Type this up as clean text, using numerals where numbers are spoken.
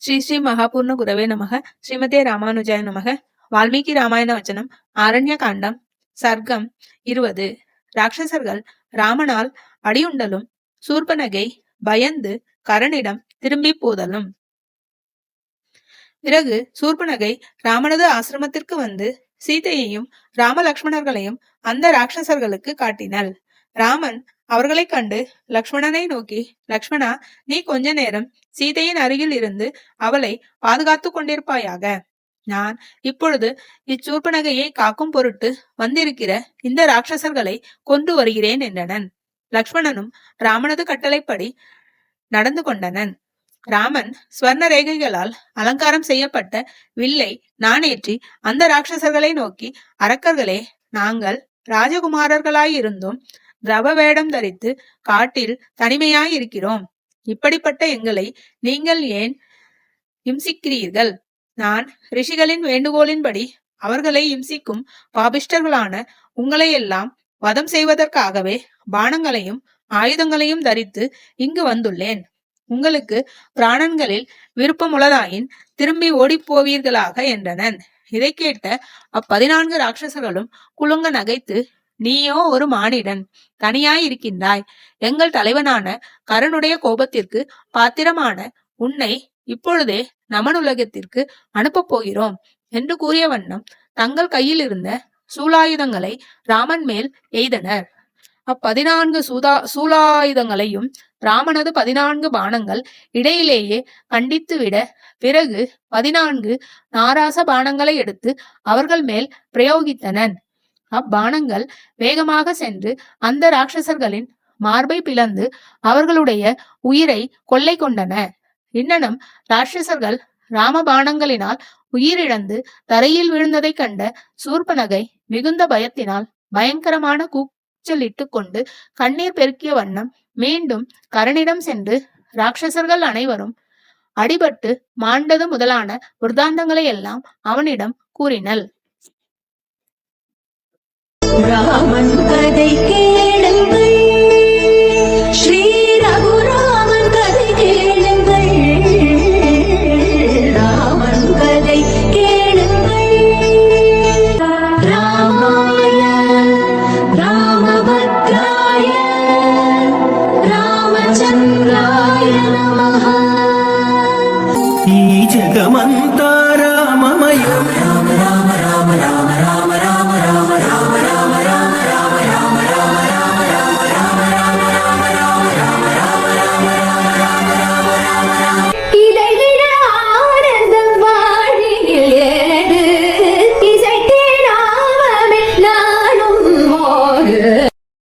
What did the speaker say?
ஸ்ரீ ஸ்ரீ மகாபூர்ண குரவே நமக. ஸ்ரீமதே ராமானுஜாய நமக. வால்மீகி ராமாயண வச்சனம் ஆரண்ய காண்டம் சர்க்கம் 20. ராட்சசர்கள் ராமனால் அடியுண்டலும் சூர்பனகை பயந்து கரனிடம் திரும்பி போதலும். பிறகு சூர்பனகை ராமனது ஆசிரமத்திற்கு வந்து சீதையையும் ராமலக்ஷ்மணர்களையும் அந்த ராட்சசர்களுக்கு காட்டினள். ராமன் அவர்களை கண்டு லக்ஷ்மணனை நோக்கி, லக்ஷ்மணா, நீ கொஞ்ச நேரம் சீதையின் அருகில் இருந்து அவளை பாதுகாத்து கொண்டிருப்பாயாக. நான் இப்பொழுது இச்சூர்பனகையை காக்கும் பொருட்டு வந்திருக்கிற இந்த ராட்சசர்களை கொண்டு வருகிறேன் என்றனன். லக்ஷ்மணனும் ராமனது கட்டளைப்படி நடந்து கொண்டனன். ராமன் ஸ்வர்ண ரேகைகளால் அலங்காரம் செய்யப்பட்ட வில்லை நானேற்றி அந்த ராட்சசர்களை நோக்கி, அரக்கர்களே, நாங்கள் ராஜகுமாரர்களாயிருந்தும் திரவ வேடம் தரித்து காட்டில் தனிமையாயிருக்கிறோம். இப்படிப்பட்ட எங்களை நீங்கள் ஏன் இம்சிக்கிறீர்கள்? நான் ரிஷிகளின் வேண்டுகோளின்படி அவர்களை இம்சிக்கும் பாபிஷ்டர்களான உங்களையெல்லாம் வதம் செய்வதற்காகவே பானங்களையும் ஆயுதங்களையும் தரித்து இங்கு வந்துள்ளேன். உங்களுக்கு பிராணன்களில் விருப்பமுள்ளதாயின் திரும்பி ஓடிப்போவீர்களாக என்றனன். இதை கேட்ட 14 ராட்சசர்களும் குலுங்க நகைத்து, நீயோ ஒரு மானிடன், தனியாயிருக்கின்றாய். எங்கள் தலைவனான கரனுடைய கோபத்திற்கு பாத்திரமான உன்னை இப்பொழுதே நமனுலகத்திற்கு அனுப்பப் போகிறோம் என்று கூறிய வண்ணம் தங்கள் கையில் இருந்த சூலாயுதங்களை ராமன் மேல் எய்தனர். 14 சூலாயுதங்களையும் ராமனது 14 பானங்கள் இடையிலேயே கண்டித்துவிட, பிறகு 14 நாராச பானங்களை எடுத்து அவர்கள் மேல் பிரயோகித்தனன். அப்பானங்கள் வேகமாக சென்று அந்த ராட்சசர்களின் மார்பை பிளந்து அவர்களுடைய உயிரை கொள்ளை கொண்டன. இன்னனும் ராட்சசர்கள் ராமபானங்களினால் உயிரிழந்து தரையில் விழுந்ததை கண்ட சூர்பனகை மிகுந்த பயத்தினால் பயங்கரமான கூச்சலிட்டு கொண்டு கண்ணீர் பெருக்கிய வண்ணம் மீண்டும் கரனிடம் சென்று ராட்சசர்கள் அனைவரும் அடிபட்டு மாண்டது முதலான விருத்தாந்தங்களை எல்லாம் அவனிடம் கூறினள். ராமன் கதை கேளுங்கள், ஸ்ரீ ரகுராமன் கதை கேளுங்கள். ராமன் கதை கேளுங்கள். ராமாய ராமபத்ராய ராமச்சந்திராய நமः. ఈ జగమంతా రామమయం రామ రామ రామ రామ రామ